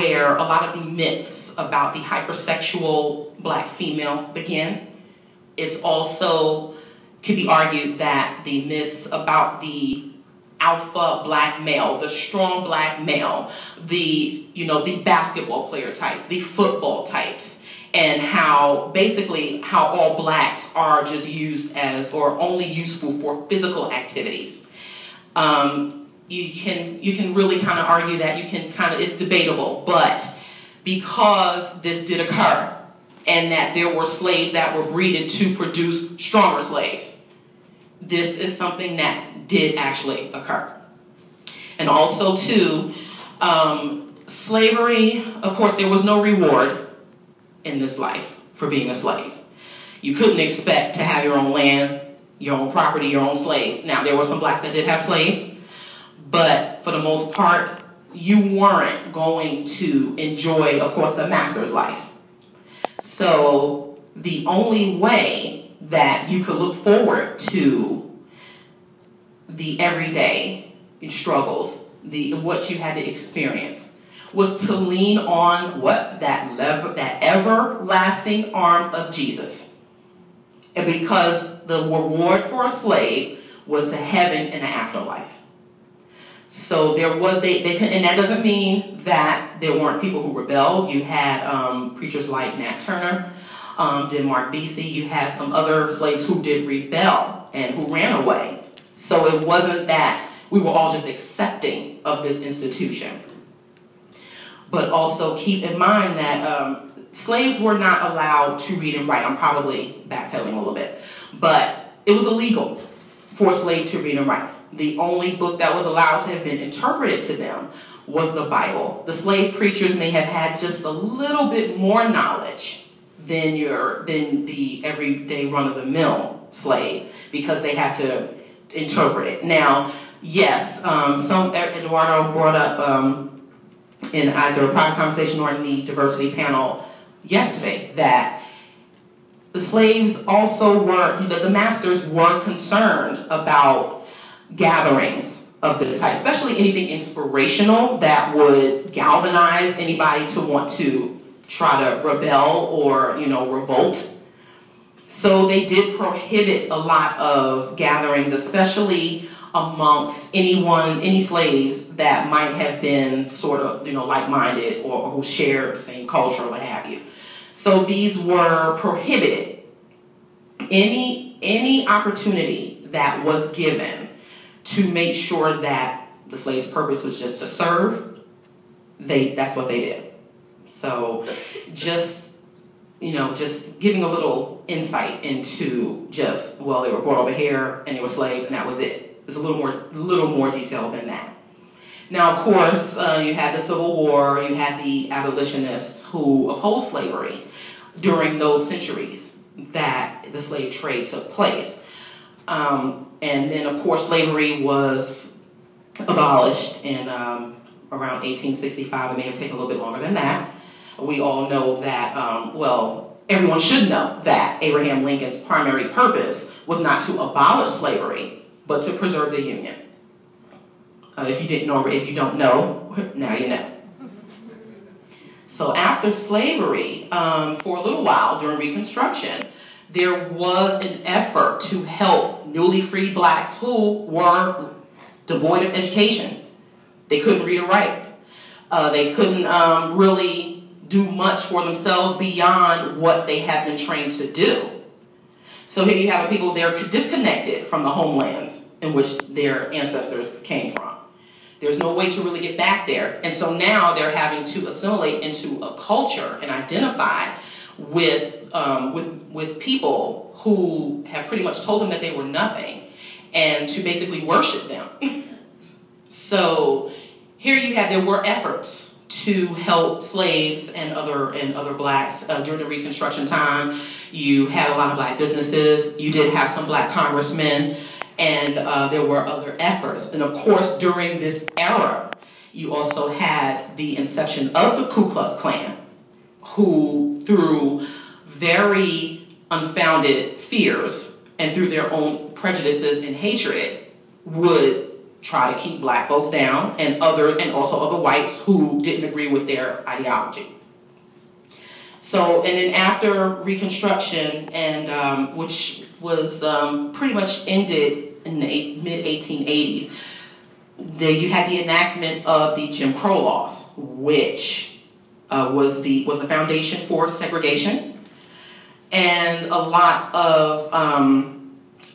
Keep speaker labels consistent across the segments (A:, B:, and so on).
A: where a lot of the myths about the hypersexual black female begin. It's also, could be argued that the myths about the alpha black male, the strong black male, the, the basketball player types, the football types, and how basically how all blacks are just used as, or only useful for physical activities. You can really kind of argue that it's debatable, but because this did occur, and that there were slaves that were breeded to produce stronger slaves, this is something that did actually occur. And also too, slavery, of course, there was no reward in this life for being a slave. You couldn't expect to have your own land, your own property, your own slaves. Now, there were some blacks that did have slaves, but for the most part, you weren't going to enjoy, of course, the master's life. So the only way that you could look forward to the everyday struggles, what you had to experience, was to lean on what? That everlasting arm of Jesus. And because the reward for a slave was a heaven and an afterlife. So there was, and that doesn't mean that there weren't people who rebelled. You had preachers like Nat Turner, Denmark Vesey. You had some other slaves who did rebel and who ran away. So it wasn't that we were all just accepting of this institution. But also keep in mind that slaves were not allowed to read and write. I'm probably backpedaling a little bit. But it was illegal for a slave to read and write. The only book that was allowed to have been interpreted to them was the Bible. The slave preachers may have had just a little bit more knowledge than the everyday run-of-the-mill slave, because they had to interpret it. Now, yes, Eduardo brought up in either a private conversation or in the diversity panel yesterday that the slaves also were, the masters were concerned about gatherings of this type, especially anything inspirational that would galvanize anybody to want to try to rebel or, revolt. So they did prohibit a lot of gatherings, especially amongst any slaves that might have been sort of, like-minded or who shared the same culture or what have you. So these were prohibited. Any opportunity that was given to make sure that the slave's purpose was just to serve, that's what they did. So just giving a little insight into just, they were brought over here and they were slaves and that was it. There's a little more detail than that. Now, of course, you had the Civil War, you had the abolitionists who opposed slavery during those centuries that the slave trade took place. And then, of course, slavery was abolished in around 1865. It may have taken a little bit longer than that. We all know that, everyone should know that Abraham Lincoln's primary purpose was not to abolish slavery, but to preserve the Union. If you didn't know, or if you don't know, now you know. So after slavery, for a little while during Reconstruction, there was an effort to help newly freed blacks who were devoid of education. They couldn't read or write. They couldn't really do much for themselves beyond what they had been trained to do. So here you have people, they're disconnected from the homelands in which their ancestors came from. There's no way to really get back there. And so now they're having to assimilate into a culture and identify with people who have pretty much told them that they were nothing and to basically worship them. So here you have, there were efforts to help slaves and other blacks during the Reconstruction time. You had a lot of black businesses. You did have some black congressmen. And there were other efforts. And of course, during this era, you also had the inception of the Ku Klux Klan, who, through very unfounded fears and through their own prejudices and hatred, would try to keep black folks down, and also other whites who didn't agree with their ideology. So, and then after Reconstruction, and which was pretty much ended in the mid-1880s, you had the enactment of the Jim Crow laws, which was the foundation for segregation and a lot of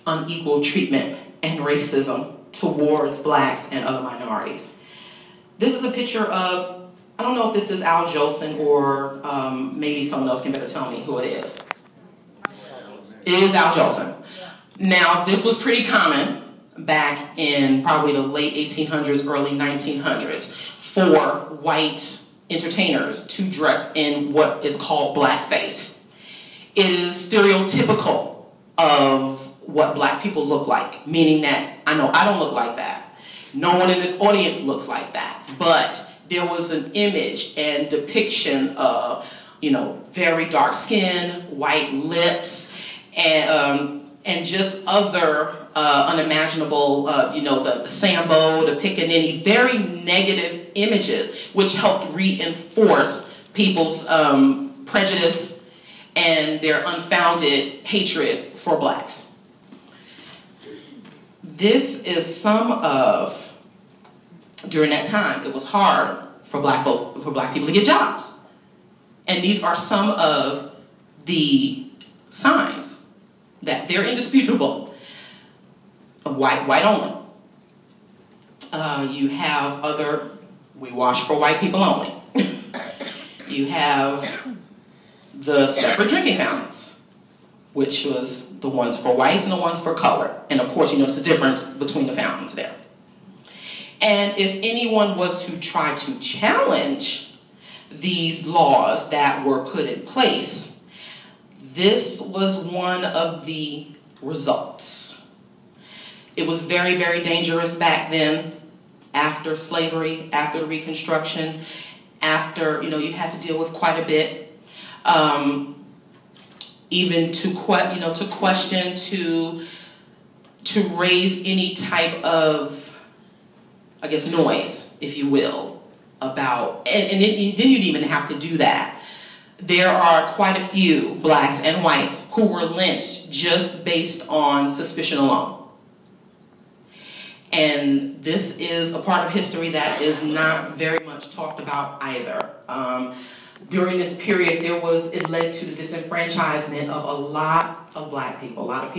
A: unequal treatment and racism towards blacks and other minorities. This is a picture of, I don't know if this is Al Jolson or maybe someone else can better tell me who it is. It is Al Jolson. Now, this was pretty common back in probably the late 1800s, early 1900s for white entertainers to dress in what is called blackface. It is stereotypical of what black people look like, meaning that I know I don't look like that. No one in this audience looks like that, but there was an image and depiction of, very dark skin, white lips, and just other unimaginable, the Sambo, the Pickaninny, very negative images, which helped reinforce people's prejudice and their unfounded hatred for blacks. This is some of, during that time, it was hard for black people to get jobs. And these are some of the signs that they're indisputable. White only. You have other, we wash for white people only. You have the separate drinking fountains, which was the ones for whites and the ones for color. And of course, you notice the difference between the fountains there. And if anyone was to try to challenge these laws that were put in place, this was one of the results. It was very, very dangerous back then, after slavery, after Reconstruction, after, you had to deal with quite a bit. Even to question, to raise any type of, I guess, noise, if you will, about, and then you didn't even have to do that. There are quite a few blacks and whites who were lynched just based on suspicion alone. And this is a part of history that is not very much talked about either. During this period, it led to the disenfranchisement of a lot of black people. A lot of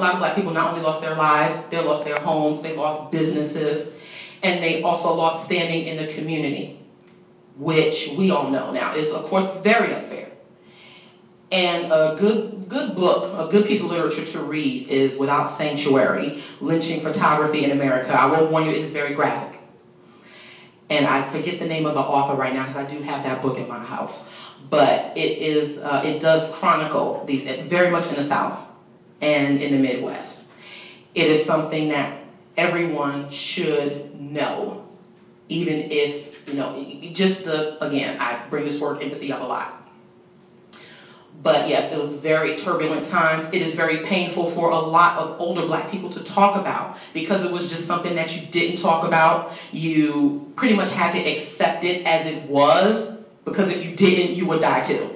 A: black people not only lost their lives, they lost their homes, they lost businesses, and they also lost standing in the community, which we all know now is, of course, very unfair. And a good book, a good piece of literature to read is Without Sanctuary, Lynching Photography in America. I will warn you, it is very graphic. And I forget the name of the author right now because I do have that book in my house. But it does chronicle these, very much in the South and in the Midwest. It is something that everyone should know, even if, again, I bring this word empathy up a lot. But yes, it was very turbulent times. It is very painful for a lot of older black people to talk about because it was just something that you didn't talk about. You pretty much had to accept it as it was, because if you didn't, you would die too.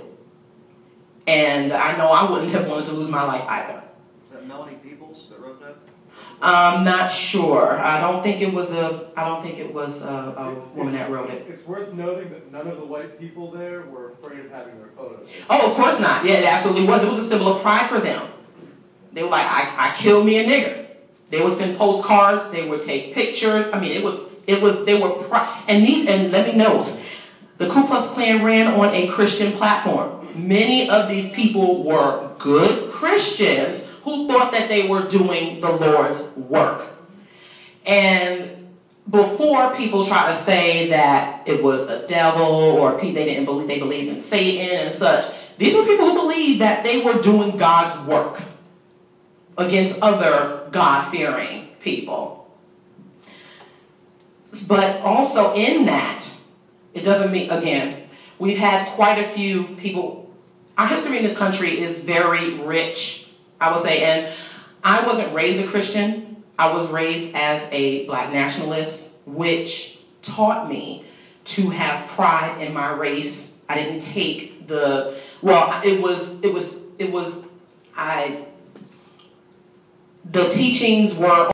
A: And I know I wouldn't have wanted to lose my life either.
B: Is that Melanie Peoples that wrote that?
A: I'm not sure. I don't think it was a woman that wrote it.
C: It's worth noting that none of the white people there were afraid of having their photos.
A: Oh, of course not. Yeah, it absolutely was. It was a symbol of pride for them. They were like, I killed me a nigger. They would send postcards. They would take pictures. I mean, they were proud. And let me note, the Ku Klux Klan ran on a Christian platform. Many of these people were good Christians who thought that they were doing the Lord's work. And before people try to say that it was a devil or they believed in Satan and such, these were people who believed that they were doing God's work against other God-fearing people. But also in that, it doesn't mean, again, we've had quite a few people. Our history in this country is very rich, I would say, and I wasn't raised a Christian. I was raised as a black nationalist, which taught me to have pride in my race. I didn't take the, the teachings were